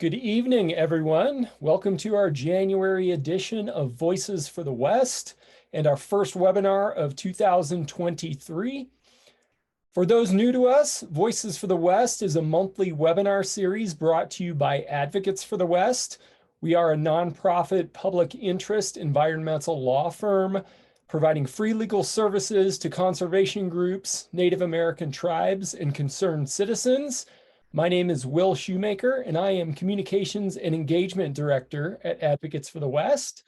Good evening, everyone. Welcome to our January edition of Voices for the West and our first webinar of 2023. For those new to us, Voices for the West is a monthly webinar series brought to you by Advocates for the West. We are a nonprofit public interest environmental law firm providing free legal services to conservation groups, Native American tribes, and concerned citizens. My name is Will Shoemaker, and I am Communications and Engagement Director at Advocates for the West.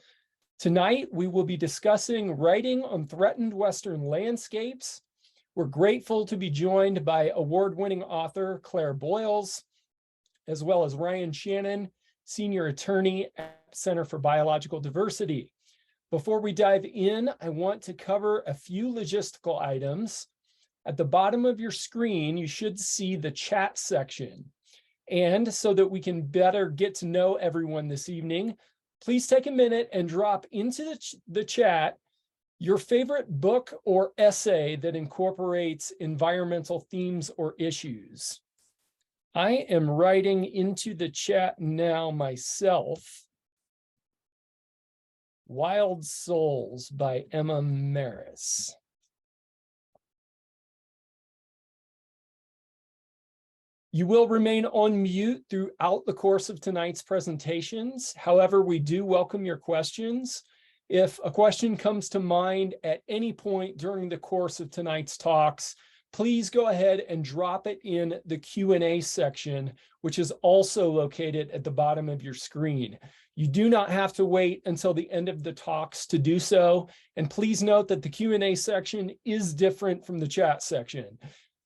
Tonight, we will be discussing writing on threatened Western landscapes. We're grateful to be joined by award-winning author Claire Boyles, as well as Ryan Shannon, Senior Attorney at Center for Biological Diversity. Before we dive in, I want to cover a few logistical items. At the bottom of your screen, you should see the chat section. And so that we can better get to know everyone this evening, please take a minute and drop into the chat your favorite book or essay that incorporates environmental themes or issues. I am writing into the chat now myself. Wild Souls by Emma Maris. You will remain on mute throughout the course of tonight's presentations. However, we do welcome your questions. If a question comes to mind at any point during the course of tonight's talks, please go ahead and drop it in the Q&A section, which is also located at the bottom of your screen. You do not have to wait until the end of the talks to do so. And please note that the Q&A section is different from the chat section.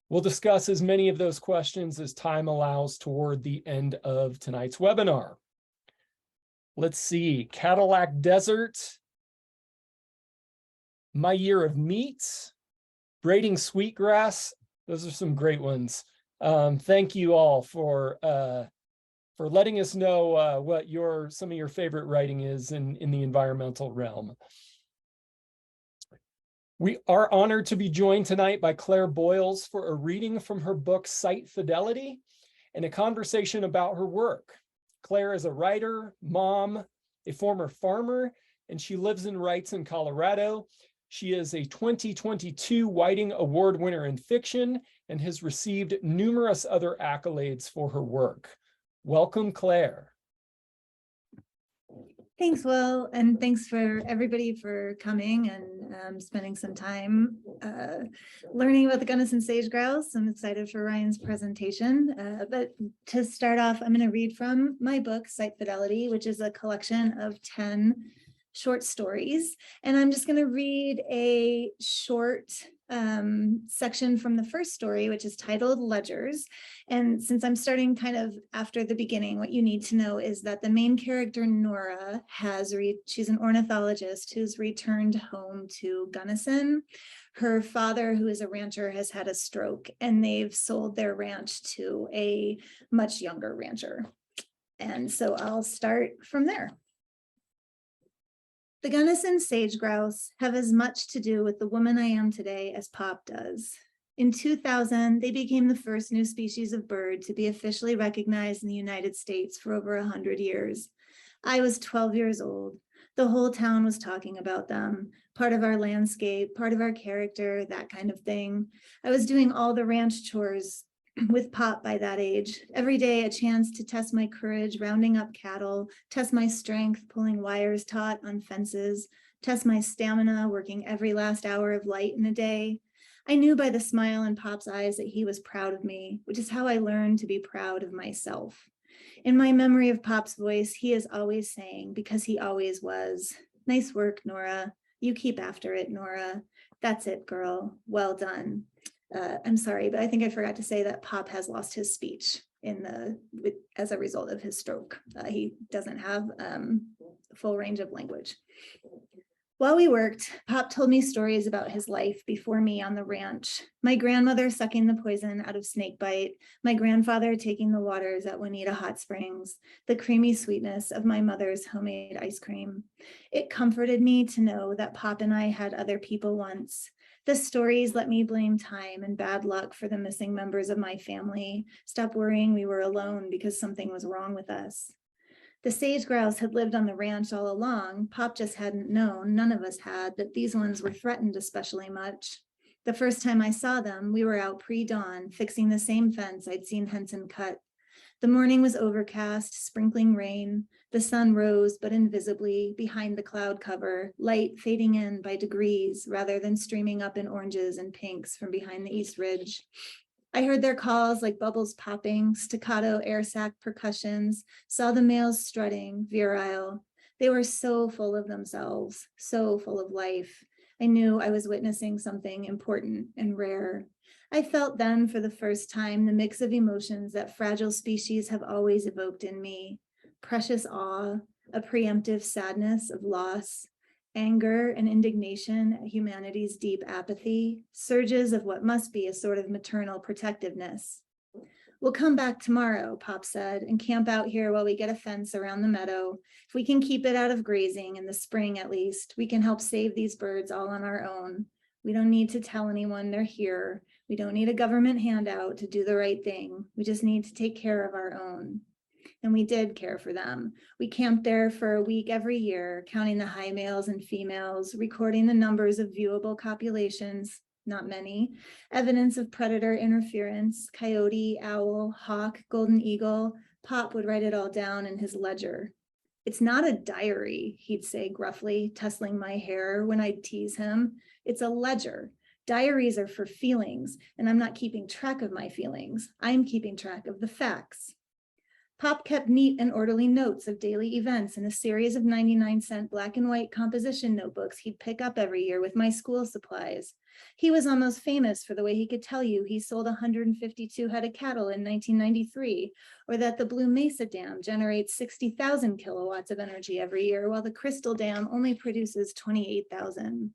We'll discuss as many of those questions as time allows toward the end of tonight's webinar. Let's see, Cadillac Desert, My Year of Meats, Braiding Sweetgrass. Those are some great ones. Thank you all for letting us know what some of your favorite writing is in the environmental realm. We are honored to be joined tonight by Claire Boyles for a reading from her book, Site Fidelity, and a conversation about her work. Claire is a writer, mom, a former farmer, and she lives and writes in Colorado. She is a 2022 Whiting Award winner in fiction and has received numerous other accolades for her work. Welcome, Claire. Thanks, Will, and thanks for everybody for coming and spending some time learning about the Gunnison sage-grouse. I'm excited for Ryan's presentation, but to start off, I'm going to read from my book, Site Fidelity, which is a collection of 10 short stories, and I'm just going to read a short section from the first story, which is titled Ledgers. And since I'm starting kind of after the beginning, what you need to know is that the main character, Nora, she's an ornithologist who's returned home to Gunnison. Her father, who is a rancher, has had a stroke, and they've sold their ranch to a much younger rancher. And so I'll start from there. The Gunnison sage-grouse have as much to do with the woman I am today as Pop does. In 2000, they became the first new species of bird to be officially recognized in the United States for over 100 years. I was 12 years old. The whole town was talking about them, part of our landscape, part of our character, that kind of thing. I was doing all the ranch chores with Pop by that age. Every day, a chance to test my courage, rounding up cattle, test my strength, pulling wires taut on fences, test my stamina, working every last hour of light in a day. I knew by the smile in Pop's eyes that he was proud of me, which is how I learned to be proud of myself. In my memory of Pop's voice, he is always saying, because he always was, "Nice work, Nora. You keep after it, Nora. That's it, girl. Well done." I'm sorry, but I think I forgot to say that Pop has lost his speech as a result of his stroke. He doesn't have full range of language. While we worked, Pop told me stories about his life before me on the ranch. My grandmother sucking the poison out of snakebite, my grandfather taking the waters at Juanita Hot Springs, the creamy sweetness of my mother's homemade ice cream. It comforted me to know that Pop and I had other people once. The stories let me blame time and bad luck for the missing members of my family, stop worrying we were alone because something was wrong with us. The sage-grouse had lived on the ranch all along. Pop just hadn't known, none of us had, that these ones were threatened especially much. The first time I saw them, we were out pre-dawn, fixing the same fence I'd seen Henson cut. The morning was overcast, sprinkling rain. The sun rose, but invisibly, behind the cloud cover, light fading in by degrees rather than streaming up in oranges and pinks from behind the East Ridge. I heard their calls like bubbles popping, staccato air sac percussions, saw the males strutting, virile. They were so full of themselves, so full of life. I knew I was witnessing something important and rare. I felt then for the first time the mix of emotions that fragile species have always evoked in me. Precious awe, a preemptive sadness of loss, anger and indignation at humanity's deep apathy, surges of what must be a sort of maternal protectiveness. We'll come back tomorrow, Pop said, and camp out here while we get a fence around the meadow. If we can keep it out of grazing in the spring at least, we can help save these birds all on our own. We don't need to tell anyone they're here. We don't need a government handout to do the right thing. We just need to take care of our own. And we did care for them. We camped there for a week every year, counting the high males and females, recording the numbers of viewable copulations, not many, evidence of predator interference, coyote, owl, hawk, golden eagle. Pop would write it all down in his ledger. It's not a diary, he'd say gruffly, tussling my hair when I'd tease him. It's a ledger. Diaries are for feelings, and I'm not keeping track of my feelings. I'm keeping track of the facts. Pop kept neat and orderly notes of daily events in a series of 99-cent black and white composition notebooks he'd pick up every year with my school supplies. He was almost famous for the way he could tell you he sold 152 head of cattle in 1993, or that the Blue Mesa Dam generates 60,000 kilowatts of energy every year, while the Crystal Dam only produces 28,000.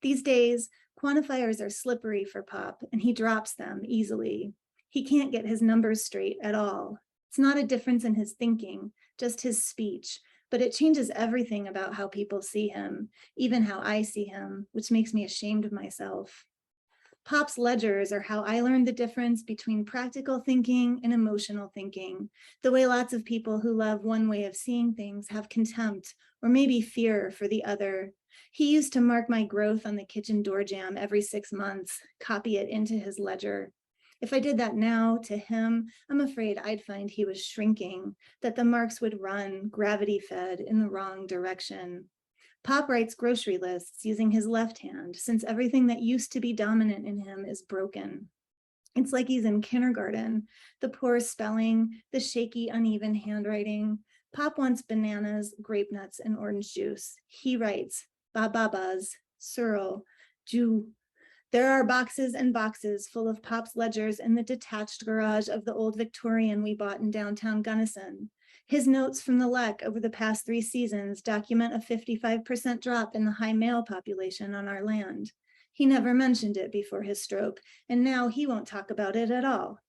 These days, quantifiers are slippery for Pop, and he drops them easily. He can't get his numbers straight at all. It's not a difference in his thinking, just his speech, but it changes everything about how people see him, even how I see him, which makes me ashamed of myself. Pop's ledgers are how I learned the difference between practical thinking and emotional thinking, the way lots of people who love one way of seeing things have contempt or maybe fear for the other. He used to mark my growth on the kitchen door jamb every 6 months, copy it into his ledger. If I did that now to him, I'm afraid I'd find he was shrinking, that the marks would run, gravity-fed, in the wrong direction. Pop writes grocery lists using his left hand, since everything that used to be dominant in him is broken. It's like he's in kindergarten, the poor spelling, the shaky, uneven handwriting. Pop wants bananas, grape nuts, and orange juice. He writes, bababas, surl, ju. There are boxes and boxes full of Pop's ledgers in the detached garage of the old Victorian we bought in downtown Gunnison. His notes from the Lek over the past 3 seasons document a 55% drop in the high male population on our land. He never mentioned it before his stroke, and now he won't talk about it at all.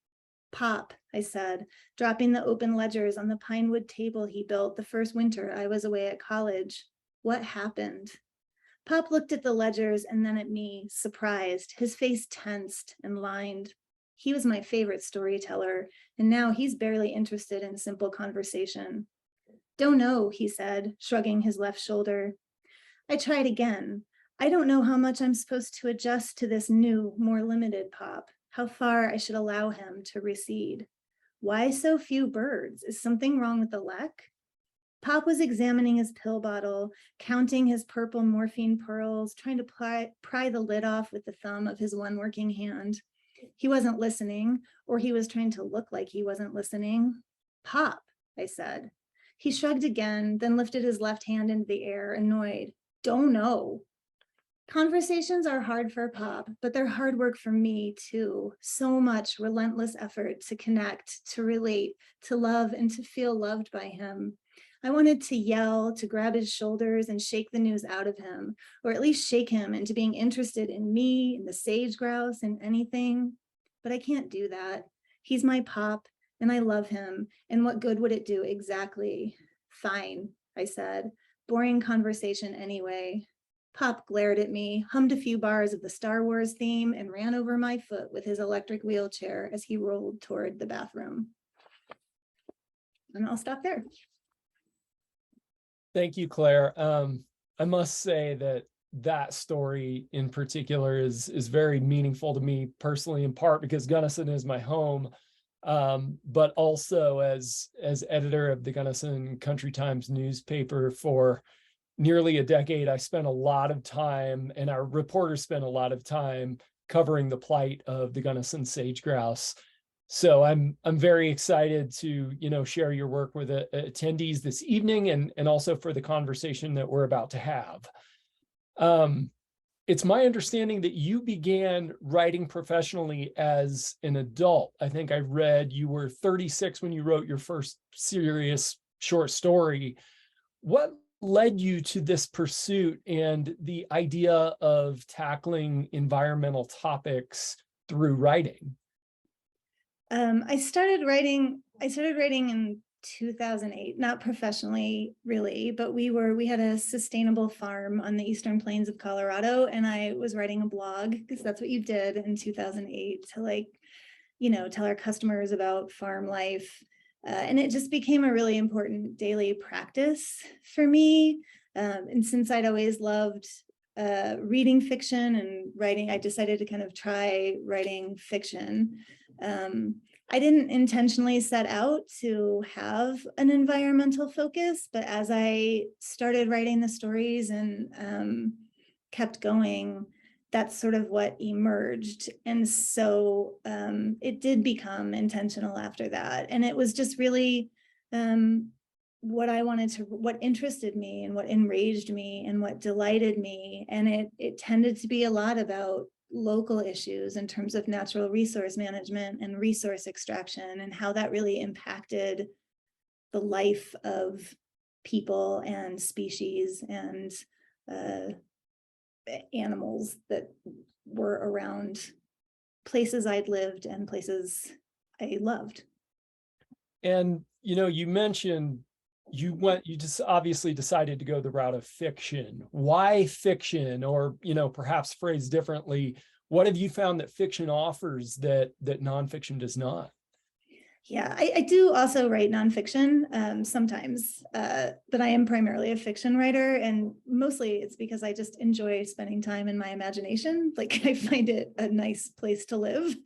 Pop, I said, dropping the open ledgers on the pine wood table he built the first winter I was away at college. What happened? Pop looked at the ledgers and then at me, surprised, his face tensed and lined. He was my favorite storyteller, and now he's barely interested in simple conversation. Don't know, he said, shrugging his left shoulder. I tried again. I don't know how much I'm supposed to adjust to this new, more limited Pop, how far I should allow him to recede. Why so few birds? Is something wrong with the Lek? Pop was examining his pill bottle, counting his purple morphine pearls, trying to pry the lid off with the thumb of his one working hand. He wasn't listening, or he was trying to look like he wasn't listening. Pop, I said. He shrugged again, then lifted his left hand into the air, annoyed. Don't know. Conversations are hard for Pop, but they're hard work for me too. So much relentless effort to connect, to relate, to love, and to feel loved by him. I wanted to yell, to grab his shoulders and shake the news out of him, or at least shake him into being interested in me, in the sage-grouse, in anything. But I can't do that. He's my Pop, and I love him. And what good would it do exactly? Fine, I said. Boring conversation anyway. Pop glared at me, hummed a few bars of the Star Wars theme, and ran over my foot with his electric wheelchair as he rolled toward the bathroom. And I'll stop there. Thank you, Claire. I must say that that story in particular is very meaningful to me personally, in part because Gunnison is my home, but also as editor of the Gunnison Country Times newspaper for nearly a decade. I spent a lot of time, and our reporters spent a lot of time covering the plight of the Gunnison sage-grouse. So I'm very excited to, share your work with attendees this evening, and also for the conversation that we're about to have. It's my understanding that you began writing professionally as an adult. I think I read you were 36 when you wrote your first serious short story. What led you to this pursuit and the idea of tackling environmental topics through writing? I started writing in 2008, not professionally really, but we had a sustainable farm on the Eastern Plains of Colorado, and I was writing a blog because that's what you did in 2008 to tell our customers about farm life. And it just became a really important daily practice for me. And since I'd always loved reading fiction and writing, I decided to kind of try writing fiction. I didn't intentionally set out to have an environmental focus, but as I started writing the stories and kept going, that's sort of what emerged. And so it did become intentional after that. And it was just really what interested me and what enraged me and what delighted me. And it tended to be a lot about local issues in terms of natural resource management and resource extraction, and how that really impacted the life of people and species and animals that were around places I'd lived and places I loved. And, you mentioned you just obviously decided to go the route of fiction. Why fiction? Or, perhaps phrased differently, what have you found that fiction offers that nonfiction does not? Yeah, I do also write nonfiction sometimes, but I am primarily a fiction writer, and mostly it's because I just enjoy spending time in my imagination. Like, I find it a nice place to live.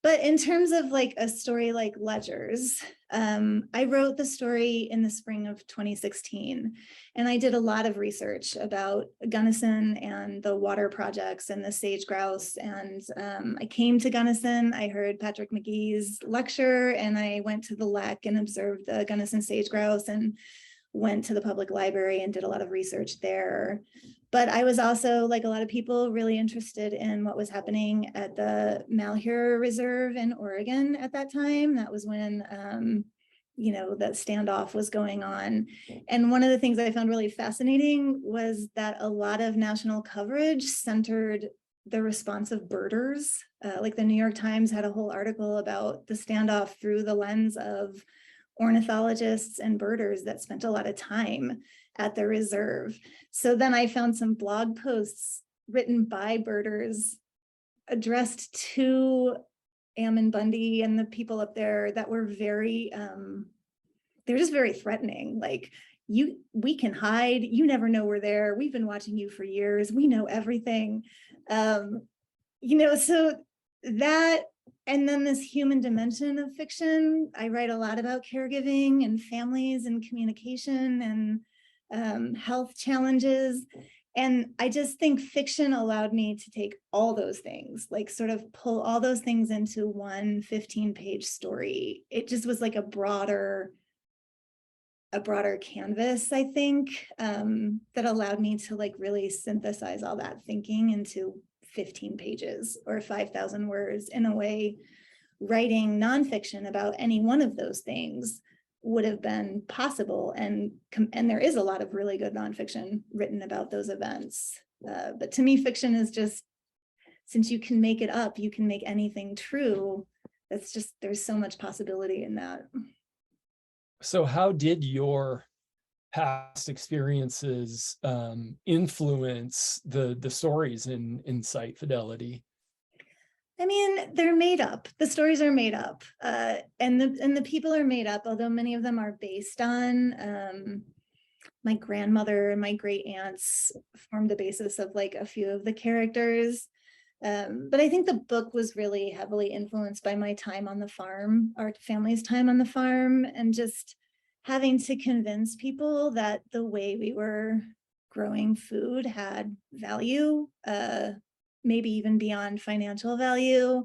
But in terms of like a story like Ledgers, I wrote the story in the spring of 2016, and I did a lot of research about Gunnison and the water projects and the sage-grouse. And I came to Gunnison, I heard Patrick McGee's lecture, and I went to the lek and observed the Gunnison sage-grouse and went to the public library and did a lot of research there. But I was also, like a lot of people, really interested in what was happening at the Malheur Reserve in Oregon at that time. That was when, that standoff was going on. And one of the things I found really fascinating was that a lot of national coverage centered the response of birders. Like the New York Times had a whole article about the standoff through the lens of ornithologists and birders that spent a lot of time at the reserve. So then I found some blog posts written by birders addressed to Ammon Bundy and the people up there that were they're just very threatening. Like, we can hide, you never know we're there, we've been watching you for years, we know everything. So that, and then this human dimension of fiction. I write a lot about caregiving and families and communication and health challenges. And I just think fiction allowed me to take all those things, like sort of pull all those things into one 15-page story. It just was like a broader canvas, I think, that allowed me to like really synthesize all that thinking into 15 pages or 5,000 words. In a way, writing nonfiction about any one of those things would have been possible. And there is a lot of really good nonfiction written about those events. But to me, fiction is just, since you can make it up, you can make anything true. That's just, there's so much possibility in that. So how did your past experiences influence the stories in Site Fidelity? I mean, they're made up. The stories are made up, and the people are made up. Although many of them are based on my grandmother and my great aunts formed the basis of like a few of the characters. But I think the book was really heavily influenced by my time on the farm, our family's time on the farm, and just having to convince people that the way we were growing food had value, maybe even beyond financial value.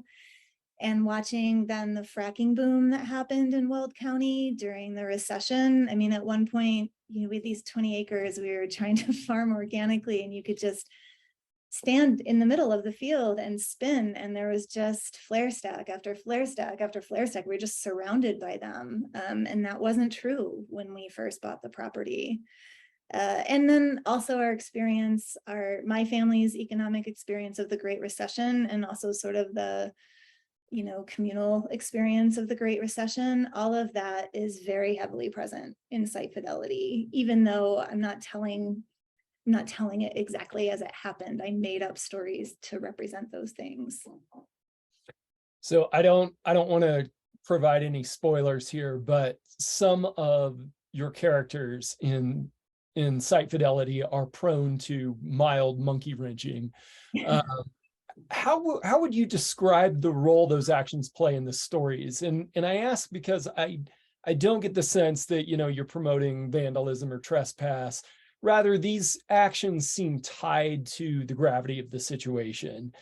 And watching then the fracking boom that happened in Weld County during the recession. I mean, at one point, with these 20 acres, we were trying to farm organically, and you could just stand in the middle of the field and spin, and there was just flare stack after flare stack after flare stack. We were just surrounded by them, and that wasn't true when we first bought the property. And then also our experience, my family's economic experience of the Great Recession, and also sort of the communal experience of the Great Recession. All of that is very heavily present in Site Fidelity, even though I'm not telling it exactly as it happened. I made up stories to represent those things. So I don't want to provide any spoilers here, but some of your characters in Site Fidelity are prone to mild monkey wrenching. How would you describe the role those actions play in the stories? And I ask because I don't get the sense that you're promoting vandalism or trespass. Rather, these actions seem tied to the gravity of the situation.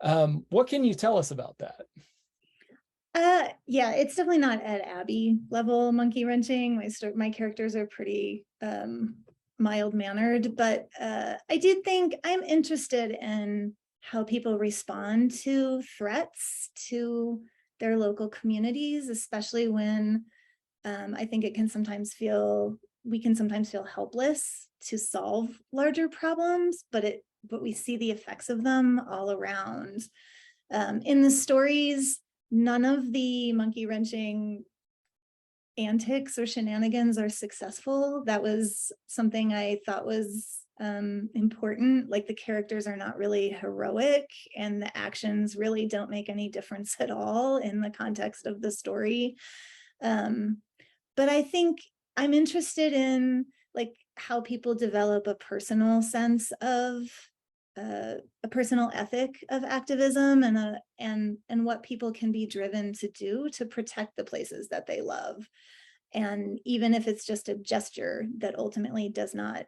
What can you tell us about that? Yeah, it's definitely not Ed Abbey level monkey wrenching. My characters are pretty mild mannered, but I did think I'm interested in how people respond to threats to their local communities, especially when I think we can sometimes feel helpless to solve larger problems, but we see the effects of them all around. In the stories, none of the monkey wrenching antics or shenanigans are successful. That was something I thought was important. Like, the characters are not really heroic, and the actions really don't make any difference at all in the context of the story. But I think I'm interested in like how people develop a personal sense of a personal ethic of activism, and what people can be driven to do to protect the places that they love. And even if it's just a gesture that ultimately does not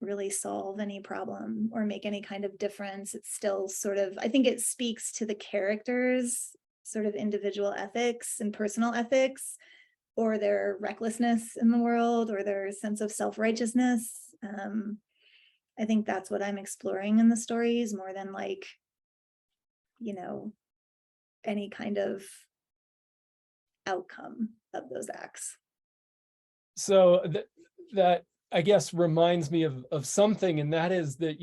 really solve any problem or make any kind of difference, it's still sort of, I think it speaks to the characters' sort of individual ethics and personal ethics, or their recklessness in the world, or their sense of self-righteousness. I think that's what I'm exploring in the stories, more than like, any kind of outcome of those acts. So that I guess reminds me of something, and that is that,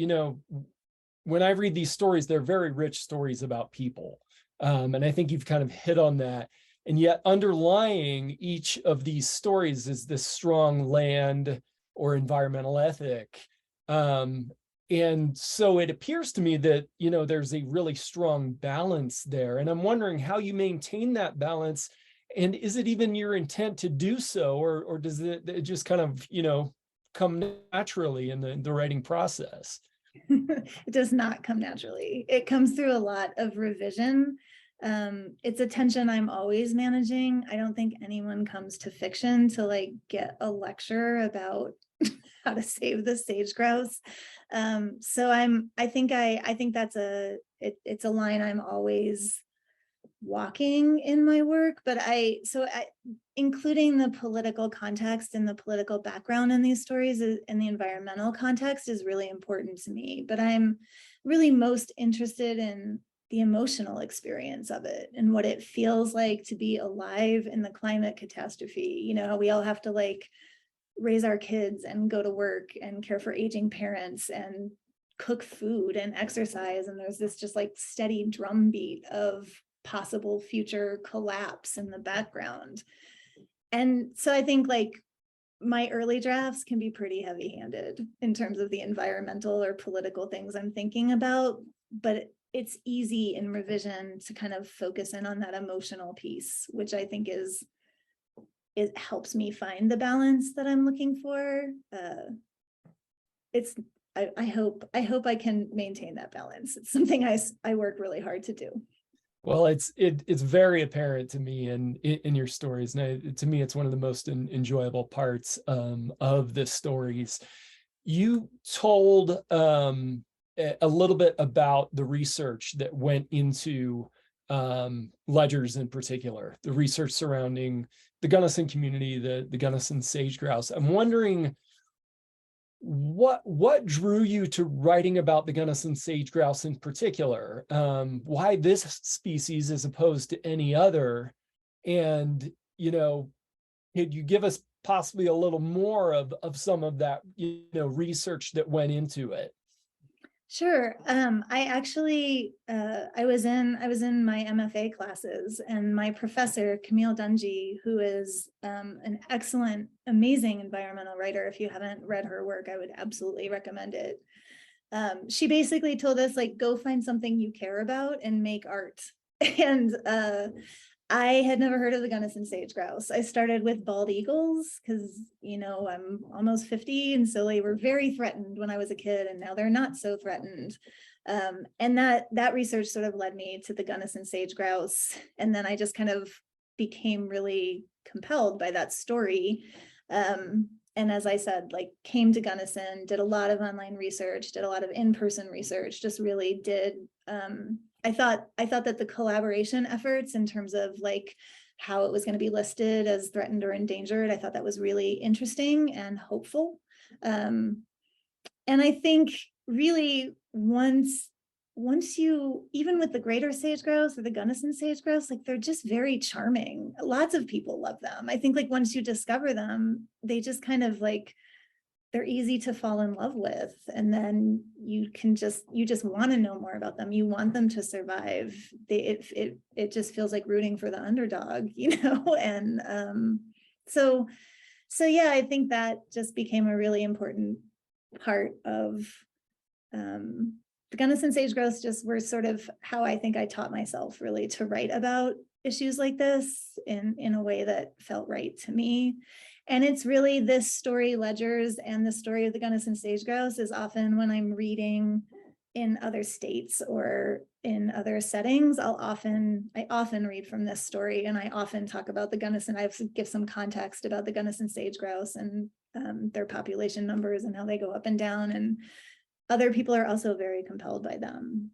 when I read these stories, they're very rich stories about people. And I think you've kind of hit on that. And yet underlying each of these stories is this strong land or environmental ethic. And so it appears to me that, there's a really strong balance there. And I'm wondering how you maintain that balance. And is it even your intent to do so, or does it just kind of, come naturally in the writing process? It does not come naturally. It comes through a lot of revision. It's a tension I'm always managing. I don't think anyone comes to fiction to like get a lecture about how to save the sage-grouse. So I think that's it's a line I'm always walking in my work, but including the political context and the political background in these stories and the environmental context is really important to me. But I'm really most interested in the emotional experience of it and what it feels like to be alive in the climate catastrophe. How we all have to like raise our kids and go to work and care for aging parents and cook food and exercise, and there's this just like steady drumbeat of possible future collapse in the background. And so I think like my early drafts can be pretty heavy-handed in terms of the environmental or political things I'm thinking about, but it's easy in revision to kind of focus in on that emotional piece, which I think it helps me find the balance that I'm looking for. I hope I can maintain that balance. It's something I work really hard to do. Well, it's very apparent to me in your stories, and to me, it's one of the most enjoyable parts of the stories. You told a little bit about the research that went into ledgers in particular, the research surrounding the Gunnison community, the Gunnison sage-grouse. I'm wondering what drew you to writing about the Gunnison sage-grouse in particular? Why this species as opposed to any other? And, could you give us possibly a little more of some of that, research that went into it? Sure. I actually I was in my MFA classes, and my professor, Camille Dungy, who is an excellent, amazing environmental writer. If you haven't read her work, I would absolutely recommend it. She basically told us, like, go find something you care about and make art. And I had never heard of the Gunnison sage-grouse. I started with bald eagles because, I'm almost 50, and so they were very threatened when I was a kid, and now they're not so threatened. And that research sort of led me to the Gunnison sage-grouse, and then I just kind of became really compelled by that story. And as I said, like, came to Gunnison, did a lot of online research, did a lot of in-person research, just really did. I thought that the collaboration efforts in terms of, like, how it was going to be listed as threatened or endangered, I thought that was really interesting and hopeful. And I think really once you, even with the greater sage-grouse or the Gunnison sage-grouse, like, they're just very charming. Lots of people love them. I think, like, once you discover them, they just kind of, like, they're easy to fall in love with, and then you just want to know more about them. You want them to survive. It just feels like rooting for the underdog, and so yeah, I think that just became a really important part of the Gunnison sage-grouse. Just were sort of how I think I taught myself really to write about issues like this in a way that felt right to me. And it's really this story, ledgers, and the story of the Gunnison sage-grouse is often when I'm reading in other states or in other settings, I often read from this story, and I often talk about the Gunnison. I give some context about the Gunnison sage-grouse and their population numbers and how they go up and down, and other people are also very compelled by them.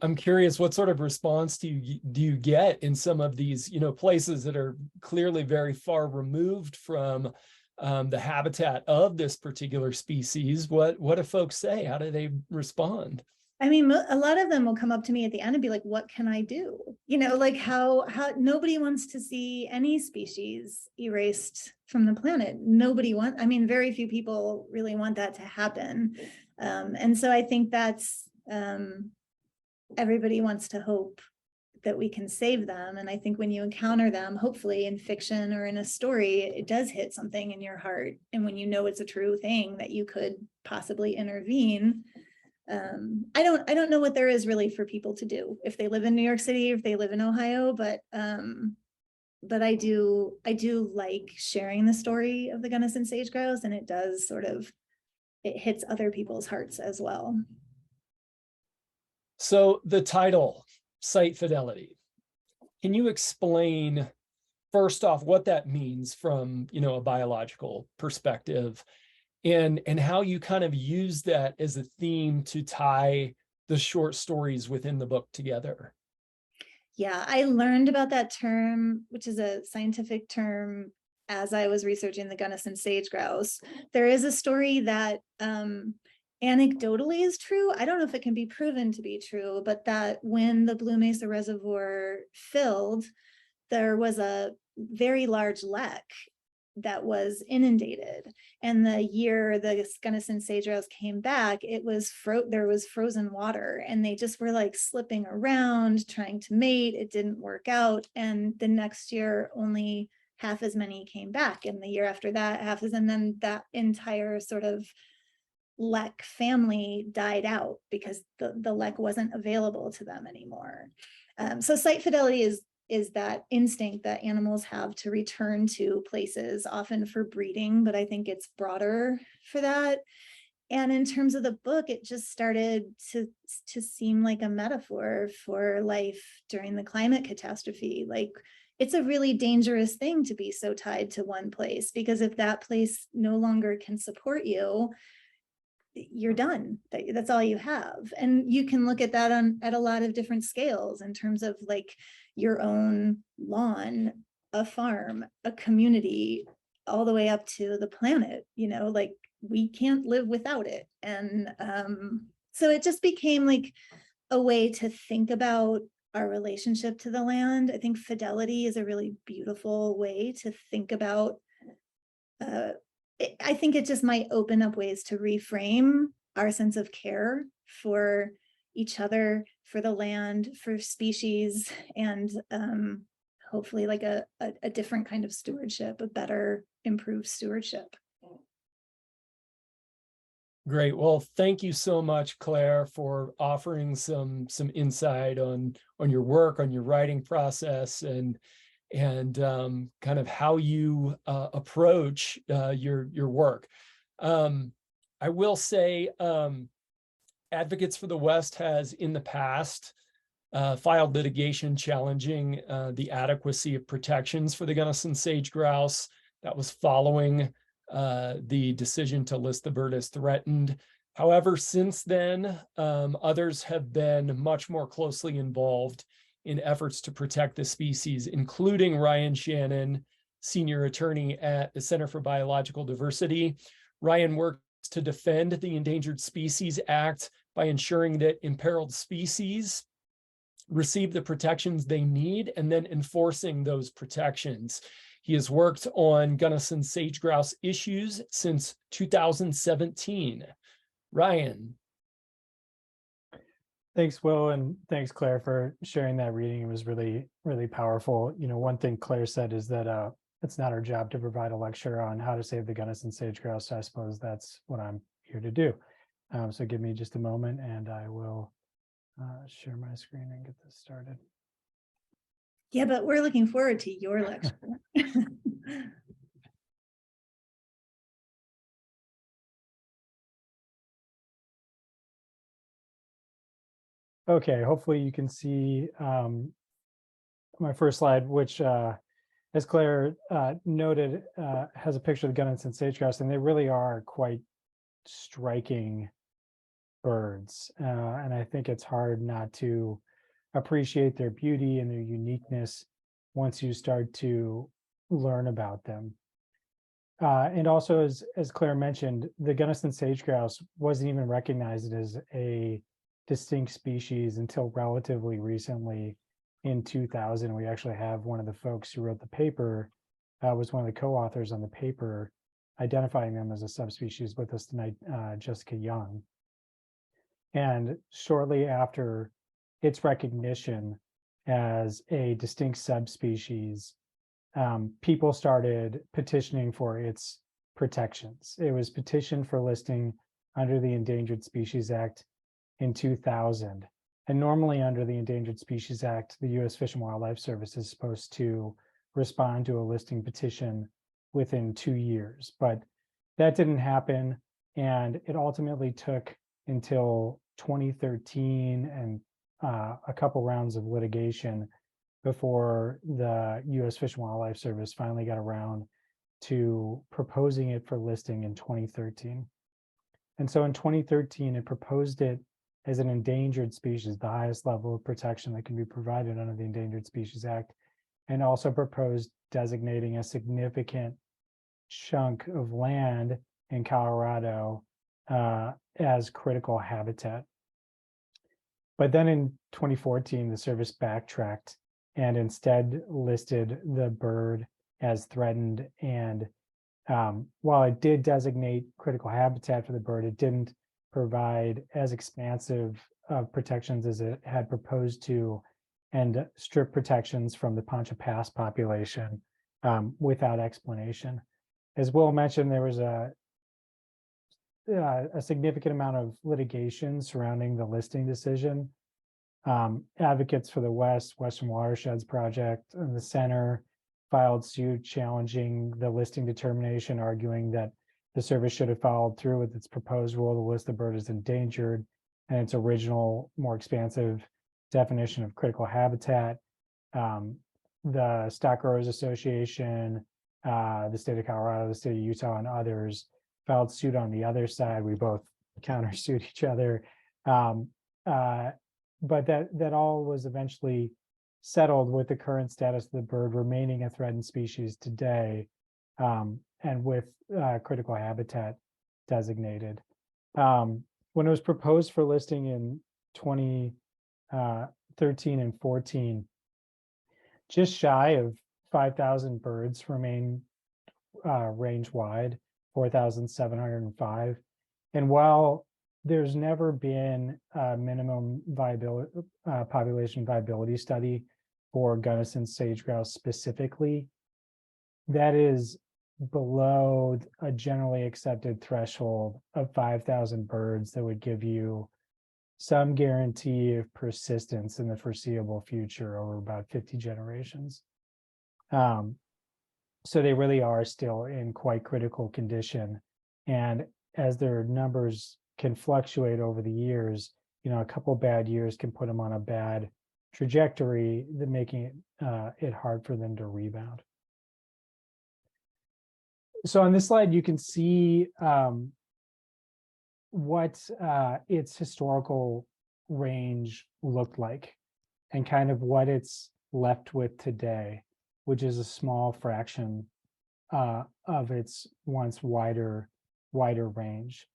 I'm curious, what sort of response do you get in some of these, places that are clearly very far removed from the habitat of this particular species? What do folks say? How do they respond? I mean, a lot of them will come up to me at the end and be like, what can I do? Like, how nobody wants to see any species erased from the planet. Very few people really want that to happen. And so I think that's, everybody wants to hope that we can save them. And I think when you encounter them, hopefully in fiction or in a story, it does hit something in your heart. And when you know it's a true thing that you could possibly intervene. I don't know what there is really for people to do if they live in New York City, if they live in Ohio, but I do like sharing the story of the Gunnison sage-grouse, and it does it hits other people's hearts as well. So the title, Site Fidelity, can you explain first off what that means from, a biological perspective, and how you kind of use that as a theme to tie the short stories within the book together? Yeah, I learned about that term, which is a scientific term, as I was researching the Gunnison sage-grouse. There is a story that anecdotally is true. I don't know if it can be proven to be true, but that when the Blue Mesa Reservoir filled, there was a very large lek that was inundated. And the year the Gunnison sage-grouse came back, there was frozen water, and they just were, like, slipping around trying to mate. It didn't work out. And the next year, only half as many came back, and the year after that, half as, and then that entire sort of lek family died out because the lek wasn't available to them anymore. So site fidelity is that instinct that animals have to return to places, often for breeding, but I think it's broader for that. And in terms of the book, it just started to seem like a metaphor for life during the climate catastrophe. Like, it's a really dangerous thing to be so tied to one place, because if that place no longer can support you, you're done. That's all you have. And you can look at that at a lot of different scales, in terms of like your own lawn, a farm, a community, all the way up to the planet, like we can't live without it. And so it just became like a way to think about our relationship to the land. I think fidelity is a really beautiful way to think about I think it just might open up ways to reframe our sense of care for each other, for the land, for species, and hopefully like a different kind of stewardship, a better, improved stewardship. Great. Well, thank you so much, Claire, for offering some insight on your work, on your writing process, and kind of how you approach your work. I will say Advocates for the West has in the past filed litigation challenging the adequacy of protections for the Gunnison sage-grouse. That was following the decision to list the bird as threatened. However, since then, others have been much more closely involved in efforts to protect the species, including Ryan Shannon, senior attorney at the Center for Biological Diversity. Ryan works to defend the Endangered Species Act by ensuring that imperiled species receive the protections they need and then enforcing those protections. He has worked on Gunnison sage-grouse issues since 2017. Ryan. Thanks, Will, and thanks, Claire, for sharing that reading. It was really, really powerful. One thing Claire said is that it's not our job to provide a lecture on how to save the Gunnison sage-grouse. So I suppose that's what I'm here to do. So give me just a moment, and I will share my screen and get this started. Yeah, but we're looking forward to your lecture. Okay, hopefully you can see my first slide, which, as Claire noted, has a picture of the Gunnison sage-grouse, and they really are quite striking birds. And I think it's hard not to appreciate their beauty and their uniqueness once you start to learn about them. And also, as Claire mentioned, the Gunnison sage-grouse wasn't even recognized as a distinct species until relatively recently. In 2000, we actually have one of the folks who wrote the paper, was one of the co-authors on the paper, identifying them as a subspecies with us tonight, Jessica Young. And shortly after its recognition as a distinct subspecies, people started petitioning for its protections. It was petitioned for listing under the Endangered Species Act in 2000. And normally under the Endangered Species Act, the U.S. Fish and Wildlife Service is supposed to respond to a listing petition within 2 years, but that didn't happen. And it ultimately took until 2013 and a couple rounds of litigation before the U.S. Fish and Wildlife Service finally got around to proposing it for listing in 2013. And so in 2013, it proposed it as an endangered species, the highest level of protection that can be provided under the Endangered Species Act, and also proposed designating a significant chunk of land in Colorado as critical habitat. But then in 2014, the service backtracked and instead listed the bird as threatened. And while it did designate critical habitat for the bird, it didn't provide as expansive protections as it had proposed to, and strict protections from the Poncha Pass population without explanation. As Will mentioned, there was a significant amount of litigation surrounding the listing decision. Advocates for the Western Watersheds Project and the Center filed suit challenging the listing determination, arguing that the service should have followed through with its proposed rule to list the bird as endangered and its original, more expansive definition of critical habitat. The Stock Growers Association, the state of Colorado, the state of Utah, and others filed suit on the other side. We both countersued each other. But that all was eventually settled with the current status of the bird remaining a threatened species today, and with critical habitat designated. When it was proposed for listing in 2013 and 14, just shy of 5,000 birds remain range wide, 4,705. And while there's never been a minimum viability population viability study for Gunnison sage-grouse specifically, that is below a generally accepted threshold of 5,000 birds that would give you some guarantee of persistence in the foreseeable future over about 50 generations. So they really are still in quite critical condition. And as their numbers can fluctuate over the years, a couple bad years can put them on a bad trajectory, that making it hard for them to rebound. So on this slide, you can see what its historical range looked like and kind of what it's left with today, which is a small fraction of its once wider range.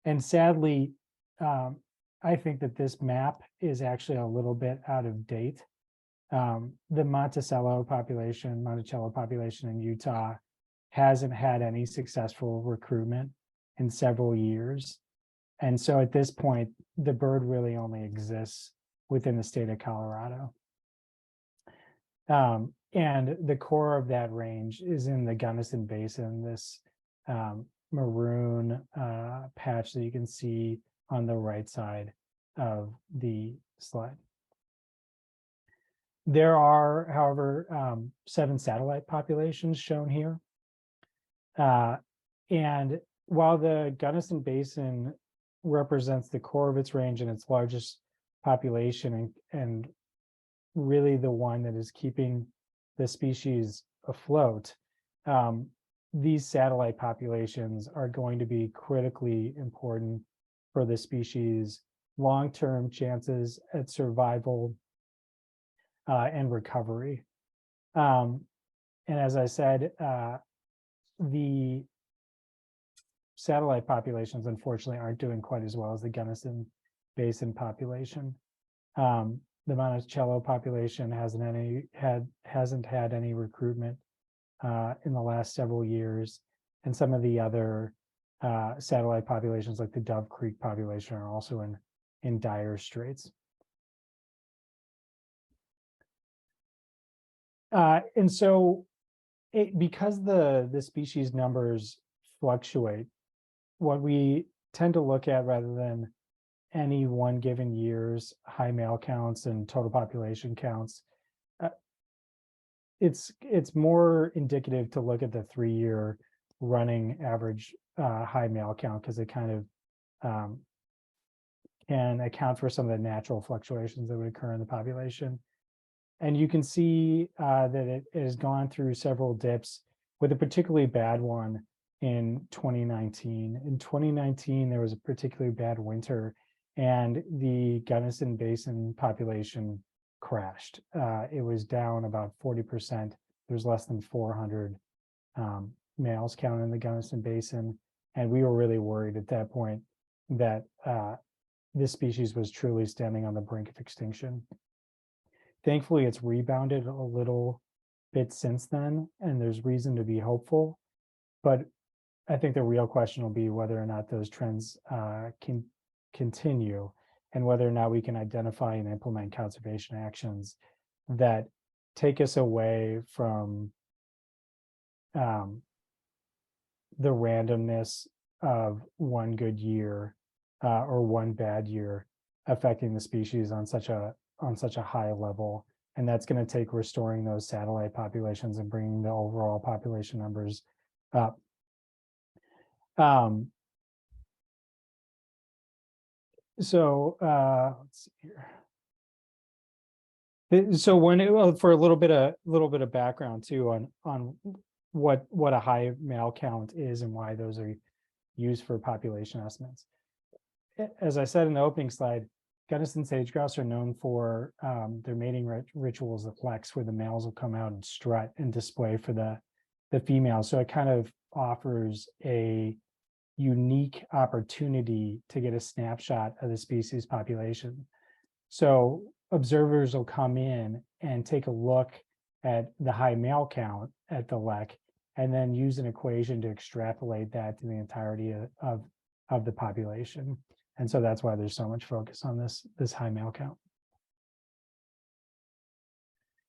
And sadly, I think that this map is actually a little bit out of date. The Monticello population in Utah hasn't had any successful recruitment in several years. And so at this point, the bird really only exists within the state of Colorado. And the core of that range is in the Gunnison Basin, this maroon patch that you can see on the right side of the slide. There are, however, 7 satellite populations shown here. And while the Gunnison Basin represents the core of its range and its largest population, and really the one that is keeping the species afloat, these satellite populations are going to be critically important for the species' long-term chances at survival and recovery. And as I said, the satellite populations unfortunately aren't doing quite as well as the Gunnison Basin population. The Monticello population hasn't had any recruitment in the last several years, and some of the other satellite populations, like the Dove Creek population, are also in dire straits. And so, because the species numbers fluctuate, what we tend to look at, rather than any one given year's high male counts and total population counts, it's more indicative to look at the 3-year running average high male count, because it kind of can account for some of the natural fluctuations that would occur in the population. And you can see that it has gone through several dips, with a particularly bad one in 2019. In 2019, there was a particularly bad winter, and the Gunnison Basin population crashed. It was down about 40%. There was less than 400 males counted in the Gunnison Basin. And we were really worried at that point that this species was truly standing on the brink of extinction. Thankfully, it's rebounded a little bit since then, and there's reason to be hopeful. But I think the real question will be whether or not those trends can continue, and whether or not we can identify and implement conservation actions that take us away from the randomness of one good year or one bad year affecting the species on such a high level. And that's going to take restoring those satellite populations and bringing the overall population numbers up. Let's see here. So for a little bit of background too on what a high male count is and why those are used for population estimates. As I said in the opening slide, Gunnison sage-grouse are known for their mating rituals of flex, where the males will come out and strut and display for the females. So it kind of offers a unique opportunity to get a snapshot of the species population. So observers will come in and take a look at the high male count at the lek, and then use an equation to extrapolate that to the entirety of the population. And so that's why there's so much focus on this high male count.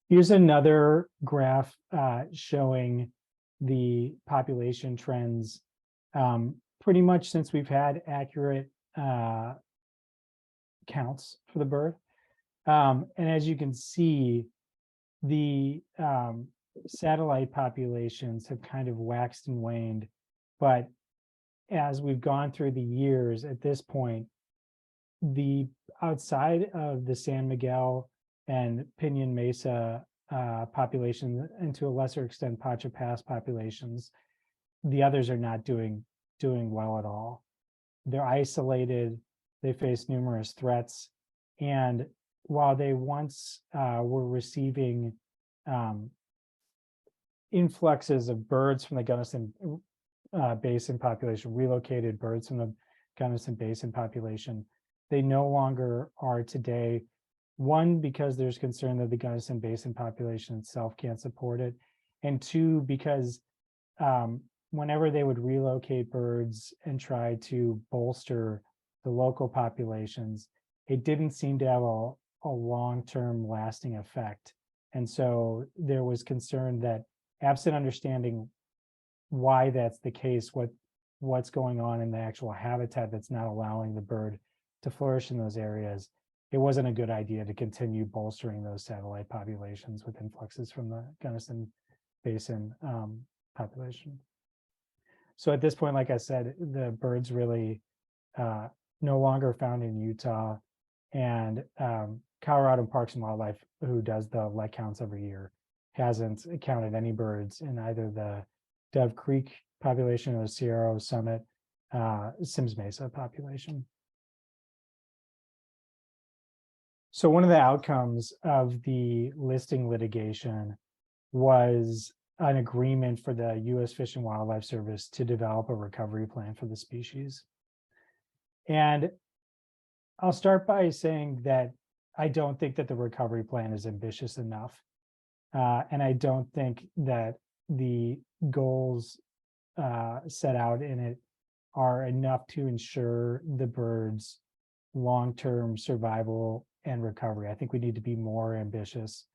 Here's another graph showing the population trends pretty much since we've had accurate counts for the bird. And as you can see, the satellite populations have kind of waxed and waned, but as we've gone through the years, at this point, the outside of the San Miguel and Pinon Mesa population, and to a lesser extent Pacha Pass populations, the others are not doing well at all. They're isolated, they face numerous threats, and while they once were receiving influxes of birds from the Gunnison Basin population, relocated birds from the Gunnison Basin population, they no longer are today. One, because there's concern that the Gunnison Basin population itself can't support it, and two, because whenever they would relocate birds and try to bolster the local populations, it didn't seem to have a long-term lasting effect. And so there was concern that, absent understanding why that's the case, what's going on in the actual habitat that's not allowing the bird to flourish in those areas, it wasn't a good idea to continue bolstering those satellite populations with influxes from the Gunnison Basin population. So at this point, like I said, the birds really no longer found in Utah, and Colorado Parks and Wildlife, who does the lek counts every year, hasn't counted any birds in either the Dove Creek population or the Sierra Summit Sims Mesa population. So one of the outcomes of the listing litigation was an agreement for the U.S. Fish and Wildlife Service to develop a recovery plan for the species. And I'll start by saying that I don't think that the recovery plan is ambitious enough. And I don't think that the goals set out in it are enough to ensure the birds' long-term survival and recovery. I think we need to be more ambitious.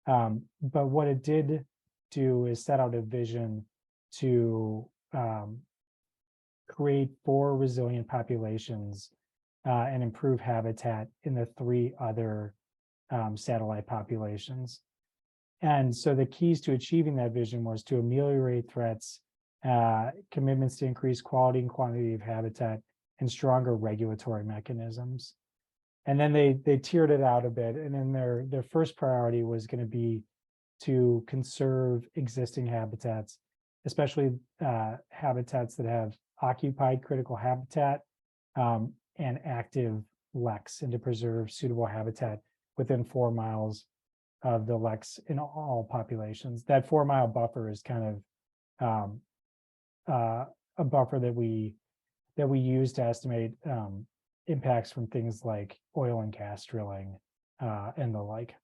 But what it did do is set out a vision to create 4 resilient populations and improve habitat in the 3 other satellite populations. And so the keys to achieving that vision was to ameliorate threats, commitments to increase quality and quantity of habitat, and stronger regulatory mechanisms. And then they tiered it out a bit. And then their first priority was going to be to conserve existing habitats, especially habitats that have occupied critical habitat and active leks, and to preserve suitable habitat within 4 miles of the leks in all populations. That 4-mile buffer is kind of a buffer that we use to estimate impacts from things like oil and gas drilling and the like.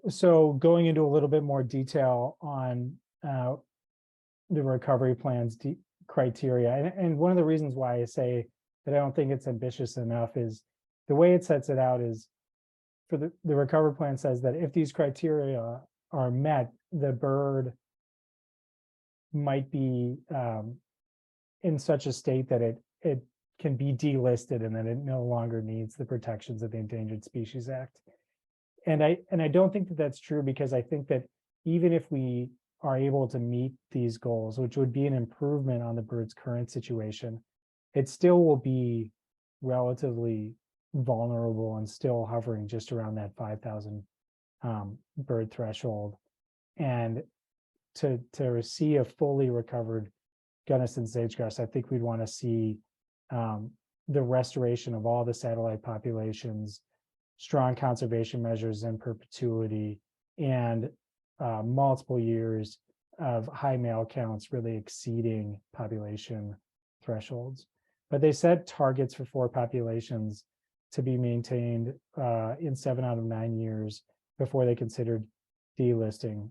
So going into a little bit more detail on the recovery plan's criteria, and one of the reasons why I say that I don't think it's ambitious enough is the way it sets it out is for the recover plan says that if these criteria are met, the bird might be in such a state that it can be delisted and that it no longer needs the protections of the Endangered Species Act. And I don't think that that's true, because I think that even if we are able to meet these goals, which would be an improvement on the bird's current situation, it still will be relatively vulnerable and still hovering just around that 5,000 bird threshold. And to see a fully recovered Gunnison sage-grouse, I think we'd want to see the restoration of all the satellite populations, strong conservation measures in perpetuity, and multiple years of high male counts really exceeding population thresholds. But they set targets for 4 populations to be maintained in 7 out of 9 years before they considered delisting.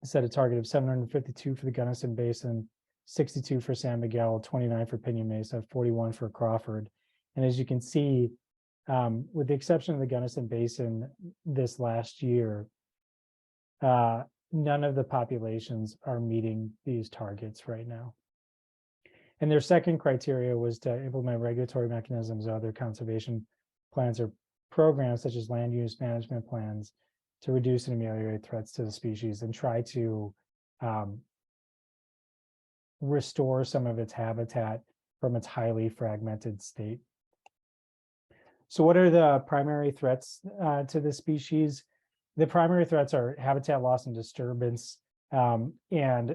Set a target of 752 for the Gunnison Basin, 62 for San Miguel, 29 for Pinyon Mesa, 41 for Crawford. And as you can see, with the exception of the Gunnison Basin this last year, none of the populations are meeting these targets right now. And their second criteria was to implement regulatory mechanisms or other conservation plans or programs, such as land use management plans, to reduce and ameliorate threats to the species and try to restore some of its habitat from its highly fragmented state. So what are the primary threats to the species? The primary threats are habitat loss and disturbance, and hand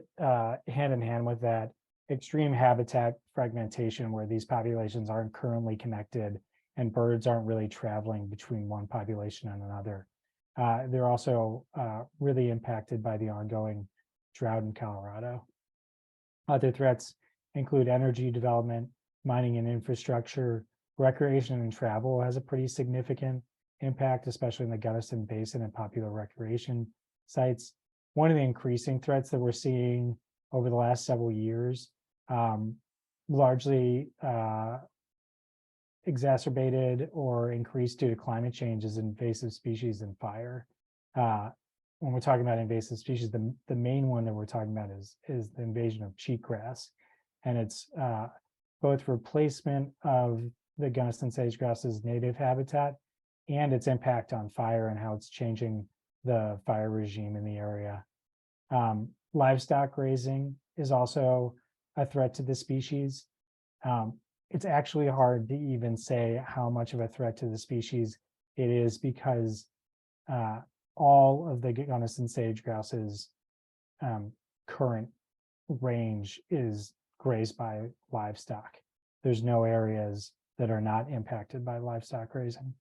in hand with that, extreme habitat fragmentation, where these populations aren't currently connected and birds aren't really traveling between one population and another. They're also really impacted by the ongoing drought in Colorado. Other threats include energy development, mining and infrastructure, recreation and travel has a pretty significant impact, especially in the Gunnison Basin and popular recreation sites. One of the increasing threats that we're seeing over the last several years, largely exacerbated or increased due to climate change, is invasive species and fire. When we're talking about invasive species, the main one that we're talking about is the invasion of cheatgrass. And it's both replacement of the Gunnison sage-grouse's native habitat and its impact on fire and how it's changing the fire regime in the area. Livestock grazing is also a threat to the species. It's actually hard to even say how much of a threat to the species it is, because all of the Gunnison sage-grouse's current range is grazed by livestock. There's no areas that are not impacted by livestock grazing.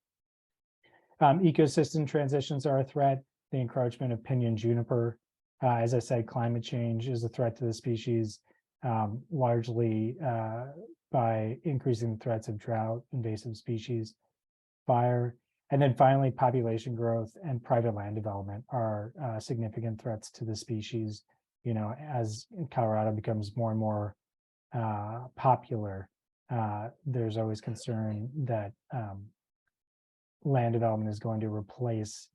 Ecosystem transitions are a threat. The encroachment of pinyon juniper, as I said, climate change is a threat to the species, largely by increasing the threats of drought, invasive species, fire. And then finally, population growth and private land development are significant threats to the species. You know, as Colorado becomes more and more popular, there's always concern that land development is going to replace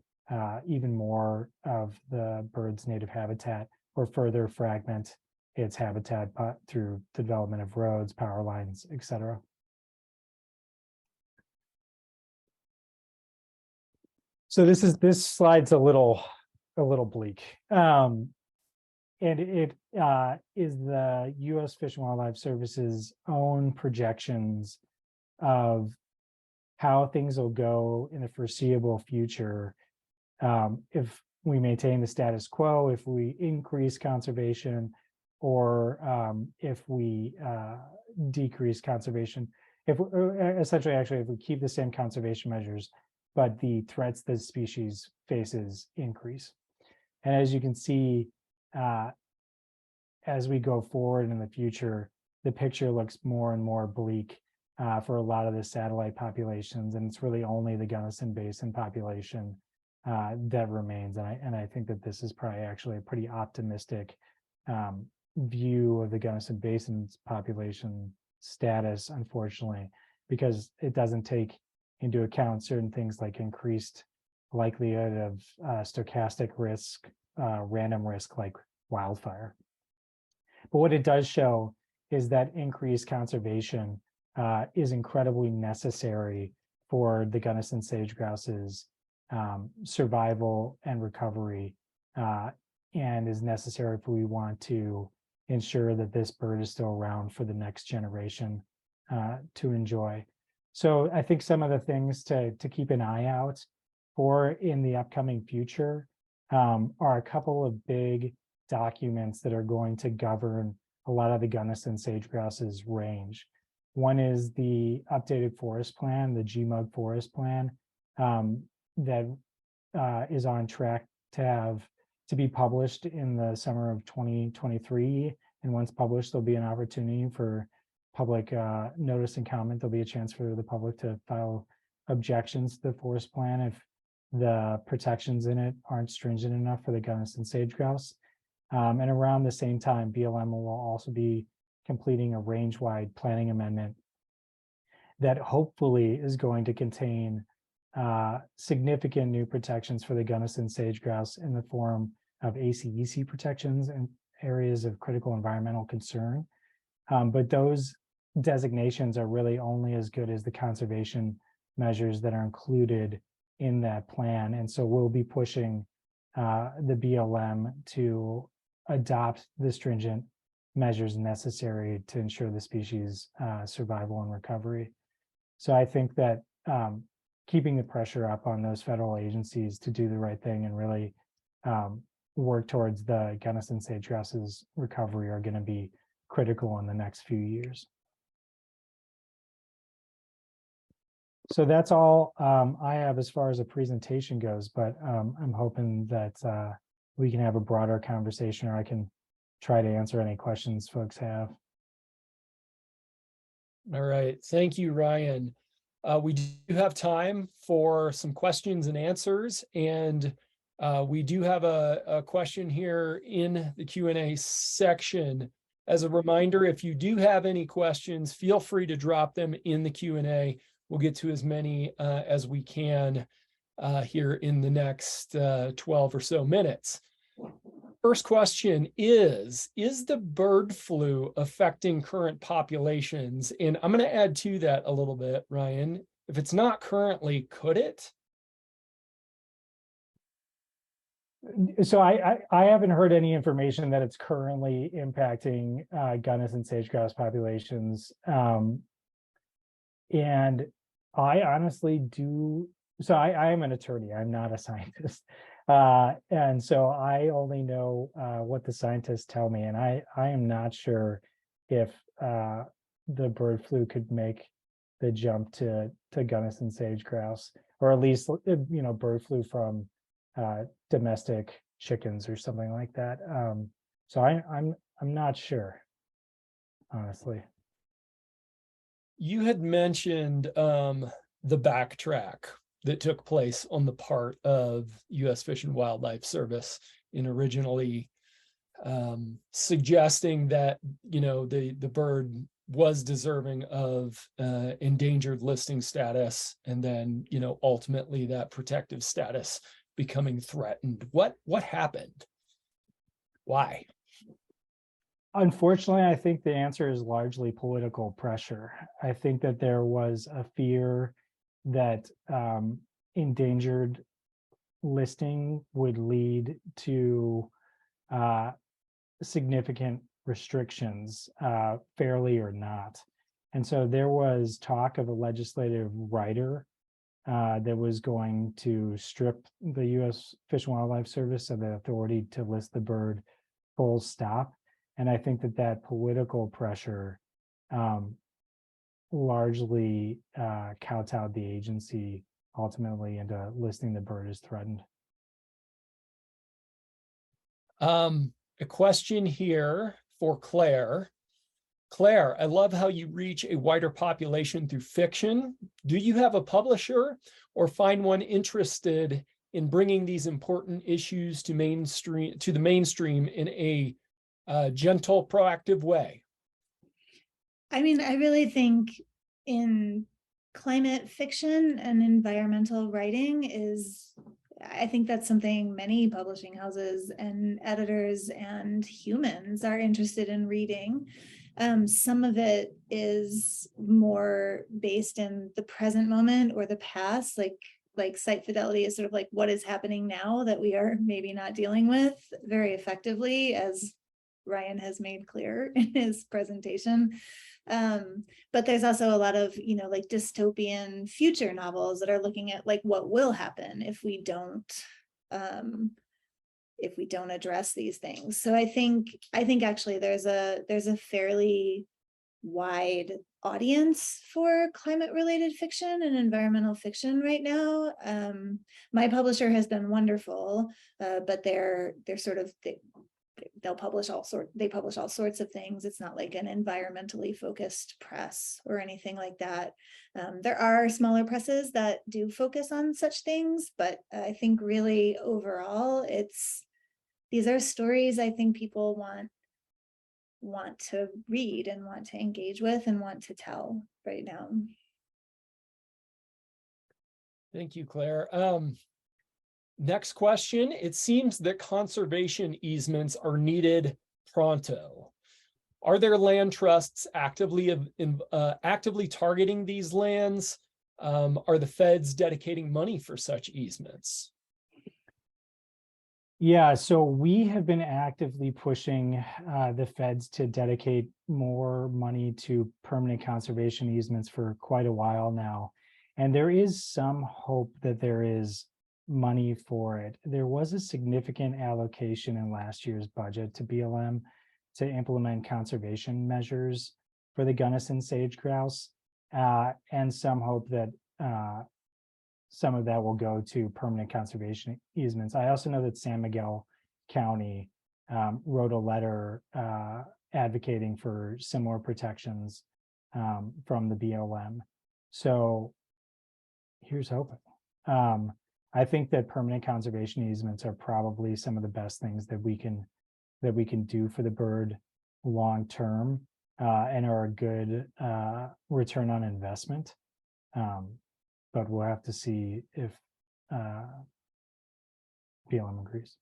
even more of the bird's native habitat or further fragment its habitat through the development of roads, power lines, etc. So this slide's a little bleak, and it is the U.S. Fish and Wildlife Service's own projections of how things will go in the foreseeable future if we maintain the status quo, if we increase conservation, or if we decrease conservation. If essentially, actually, if we keep the same conservation measures, but the threats the species faces increase. And as you can see, as we go forward in the future, the picture looks more and more bleak for a lot of the satellite populations, and it's really only the Gunnison Basin population that remains. And I think that this is probably actually a pretty optimistic view of the Gunnison Basin's population status, unfortunately, because it doesn't take into account certain things like increased likelihood of stochastic risk, random risk like wildfire. But what it does show is that increased conservation is incredibly necessary for the Gunnison sage-grouse's survival and recovery, and is necessary if we want to ensure that this bird is still around for the next generation to enjoy. So I think some of the things to keep an eye out for in the upcoming future are a couple of big documents that are going to govern a lot of the Gunnison sage-grouse's range. One is the updated forest plan, the GMUG forest plan, that is on track to be published in the summer of 2023. And once published, there'll be an opportunity for public notice and comment. There'll be a chance for the public to file objections to the forest plan if the protections in it aren't stringent enough for the Gunnison sage-grouse. And around the same time, BLM will also be completing a range-wide planning amendment that hopefully is going to contain significant new protections for the Gunnison sage-grouse in the form of ACEC protections in areas of critical environmental concern. But those designations are really only as good as the conservation measures that are included in that plan. And so we'll be pushing the BLM to adopt the stringent measures necessary to ensure the species survival and recovery. So I think that keeping the pressure up on those federal agencies to do the right thing and really work towards the Gunnison sage-grouse's recovery are going to be critical in the next few years. So that's all I have as far as a presentation goes, but I'm hoping that we can have a broader conversation, or I can try to answer any questions folks have. All right, thank you, Ryan. We do have time for some questions and answers, and we do have a question here in the Q&A section. As a reminder, if you do have any questions, feel free to drop them in the Q&A. We'll get to as many as we can here in the next 12 or so minutes. First question is the bird flu affecting current populations? And I'm going to add to that a little bit, Ryan. If it's not currently, could it? So I haven't heard any information that it's currently impacting Gunnison sage-grouse populations. And I honestly do. So I am an attorney. I'm not a scientist. And so I only know what the scientists tell me. And I am not sure if the bird flu could make the jump to Gunnison sage-grouse, or at least, bird flu from domestic chickens or something like that. So I'm not sure, honestly. You had mentioned the backtrack that took place on the part of U.S. Fish and Wildlife Service in originally suggesting that, the bird was deserving of endangered listing status, and then, ultimately that protective status becoming threatened. What happened? Why? Unfortunately, I think the answer is largely political pressure. I think that there was a fear that endangered listing would lead to significant restrictions, fairly or not. And so there was talk of a legislative rider that was going to strip the U.S. Fish and Wildlife Service of the authority to list the bird full stop. And I think that political pressure largely kowtowed the agency ultimately into listing the bird as threatened. A question here for Claire. Claire, I love how you reach a wider population through fiction. Do you have a publisher or find one interested in bringing these important issues to the mainstream in a gentle, proactive way? I mean, I really think in climate fiction and environmental writing is, I think that's something many publishing houses and editors and humans are interested in reading. Some of it is more based in the present moment or the past, like Site Fidelity is sort of like what is happening now that we are maybe not dealing with very effectively, as Ryan has made clear in his presentation. But there's also a lot of, like dystopian future novels that are looking at like what will happen if we don't address these things. So I think actually there's a fairly wide audience for climate related fiction and environmental fiction right now. My publisher has been wonderful, but they're sort of, they'll publish they publish all sorts of things. It's not like an environmentally focused press or anything like that. There are smaller presses that do focus on such things, but I think really overall these are stories I think people want to read and want to engage with and want to tell right now. Thank you, Claire. Next question. It seems that conservation easements are needed pronto. Are there land trusts actively targeting these lands? Are the feds dedicating money for such easements? Yeah, so we have been actively pushing the feds to dedicate more money to permanent conservation easements for quite a while now. And there is some hope that there is money for it. There was a significant allocation in last year's budget to BLM to implement conservation measures for the Gunnison sage-grouse, and some hope that some of that will go to permanent conservation easements. I also know that San Miguel County wrote a letter advocating for similar protections from the BLM. So here's hoping. I think that permanent conservation easements are probably some of the best things that we can do for the bird long term, and are a good return on investment. But we'll have to see if BLM agrees.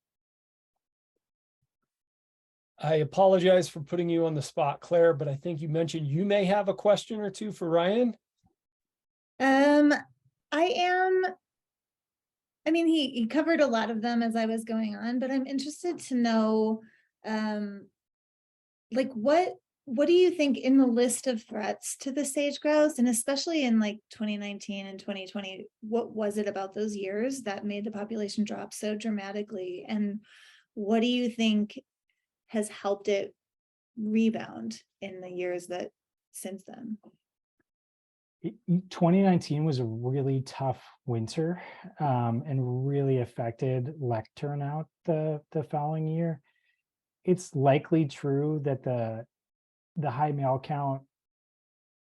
I apologize for putting you on the spot, Claire, but I think you mentioned you may have a question or two for Ryan. I mean, he covered a lot of them as I was going on, but I'm interested to know, like what do you think in the list of threats to the sage-grouse, and especially in like 2019 and 2020, what was it about those years that made the population drop so dramatically? And what do you think has helped it rebound in the years that since then? 2019 was a really tough winter, and really affected elk turnout the following year. It's likely true that the high male count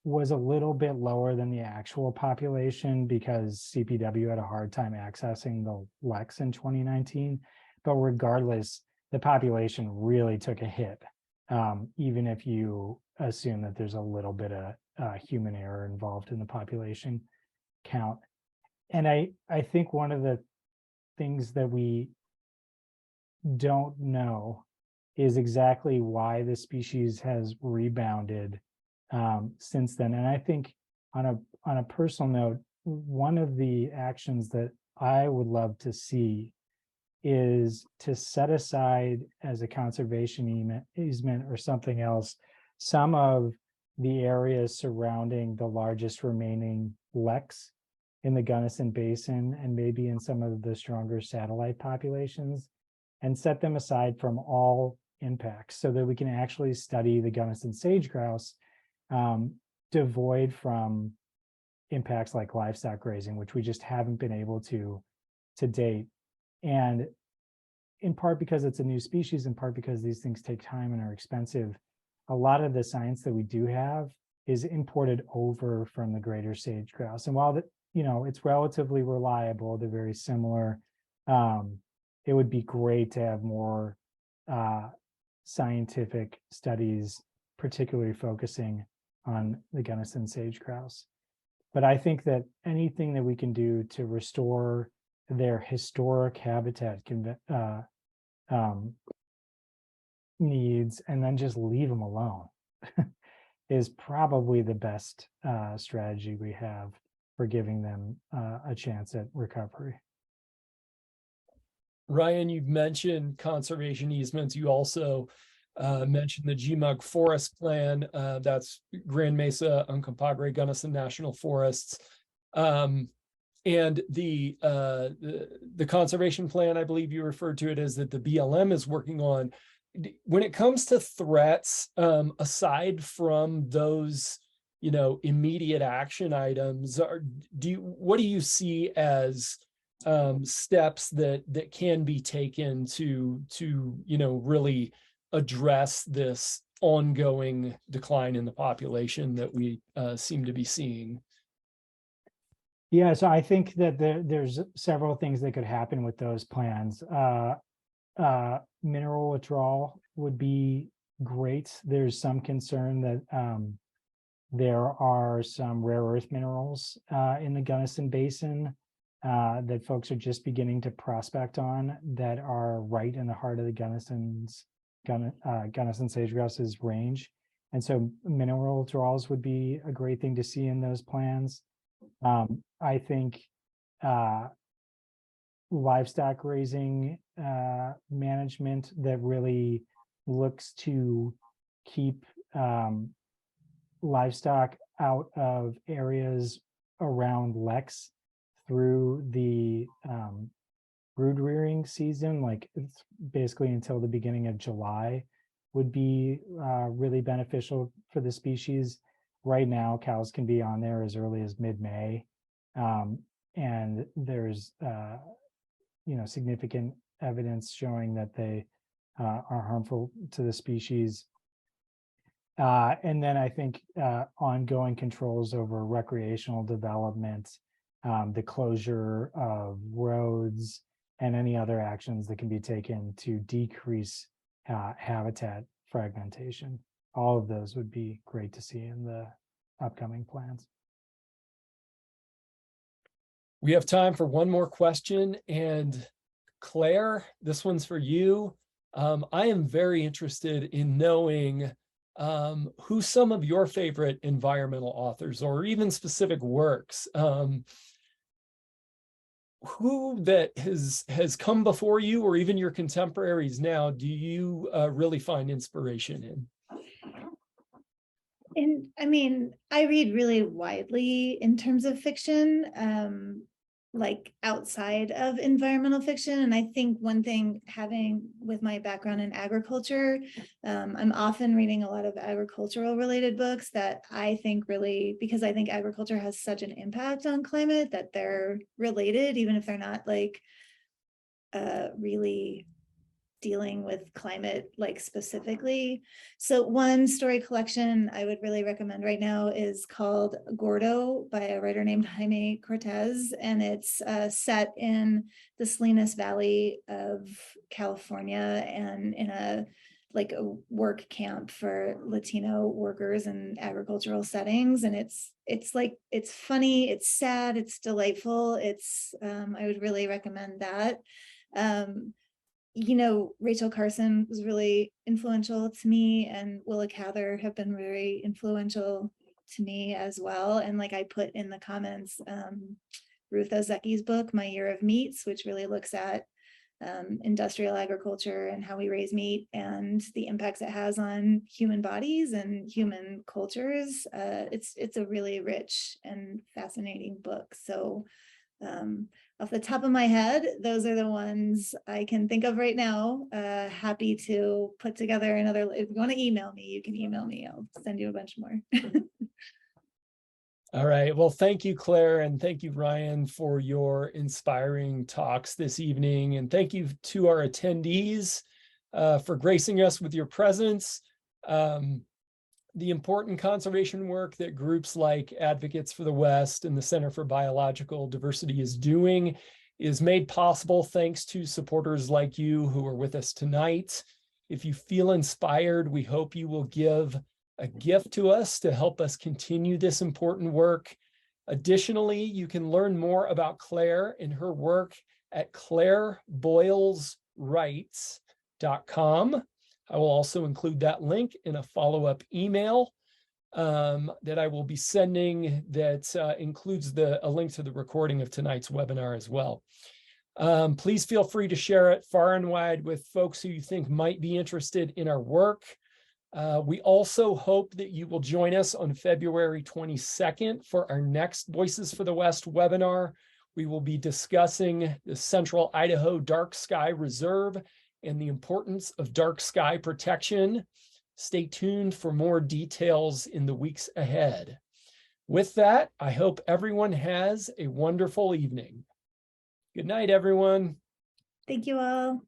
was a little bit lower than the actual population because CPW had a hard time accessing the Lex in 2019. But regardless, the population really took a hit, even if you assume that there's a little bit of human error involved in the population count. And I think one of the things that we don't know is exactly why the species has rebounded since then. And I think on a personal note, one of the actions that I would love to see is to set aside as a conservation easement or something else some of the areas surrounding the largest remaining leks in the Gunnison Basin and maybe in some of the stronger satellite populations, and set them aside from all impacts so that we can actually study the Gunnison sage-grouse devoid from impacts like livestock grazing, which we just haven't been able to date. And in part because it's a new species, in part because these things take time and are expensive, a lot of the science that we do have is imported over from the greater sage-grouse. And while it's relatively reliable, they're very similar, it would be great to have more scientific studies, particularly focusing on the Gunnison sage-grouse. But I think that anything that we can do to restore their historic habitat needs and then just leave them alone is probably the best strategy we have for giving them a chance at recovery. Ryan, you've mentioned conservation easements. You also mentioned the GMUG Forest Plan. That's Grand Mesa, Uncompahgre, Gunnison National Forests. And the conservation plan, I believe you referred to it as, that the BLM is working on. When it comes to threats, aside from those, immediate action items, what do you see as steps that can be taken to really address this ongoing decline in the population that we seem to be seeing? Yeah, so I think that there's several things that could happen with those plans. Mineral withdrawal would be great. There's some concern that there are some rare earth minerals in the Gunnison Basin that folks are just beginning to prospect on, that are right in the heart of the Gunnison sage-grouse's range. And so mineral withdrawals would be a great thing to see in those plans. I think livestock raising management that really looks to keep livestock out of areas around Lex through the brood rearing season, like it's basically until the beginning of July, would be really beneficial for the species. Right now, cows can be on there as early as mid-May, and there's significant evidence showing that they are harmful to the species. And then I think ongoing controls over recreational development, the closure of roads, and any other actions that can be taken to decrease habitat fragmentation. All of those would be great to see in the upcoming plans. We have time for one more question. And Claire, this one's for you. I am very interested in knowing who some of your favorite environmental authors, or even specific works, who that has come before you, or even your contemporaries now, do you really find inspiration in? And I mean, I read really widely in terms of fiction, like outside of environmental fiction. And I think one thing, having with my background in agriculture, I'm often reading a lot of agricultural related books that I think really, because I think agriculture has such an impact on climate, that they're related, even if they're not like really dealing with climate like specifically. So one story collection I would really recommend right now is called Gordo by a writer named Jaime Cortez, and it's set in the Salinas Valley of California and in a work camp for Latino workers in agricultural settings. And it's funny, it's sad, it's delightful. It's I would really recommend that. Rachel Carson was really influential to me, and Willa Cather have been very influential to me as well. And like I put in the comments, Ruth Ozecki's book, My Year of Meats, which really looks at industrial agriculture and how we raise meat and the impacts it has on human bodies and human cultures. It's a really rich and fascinating book. So off the top of my head, those are the ones I can think of right now. Happy to put together another. If you want to email me, you can email me. I'll send you a bunch more. All right. Well, thank you, Claire, and thank you, Ryan, for your inspiring talks this evening. And thank you to our attendees for gracing us with your presence. The important conservation work that groups like Advocates for the West and the Center for Biological Diversity is doing is made possible thanks to supporters like you who are with us tonight. If you feel inspired, we hope you will give a gift to us to help us continue this important work. Additionally, you can learn more about Claire and her work at claireboyleswrites.com. I will also include that link in a follow-up email that I will be sending that includes a link to the recording of tonight's webinar as well. Please feel free to share it far and wide with folks who you think might be interested in our work. We also hope that you will join us on February 22nd for our next Voices for the West webinar. We will be discussing the Central Idaho Dark Sky Reserve and the importance of dark sky protection. Stay tuned for more details in the weeks ahead. With that, I hope everyone has a wonderful evening. Good night, everyone. Thank you all.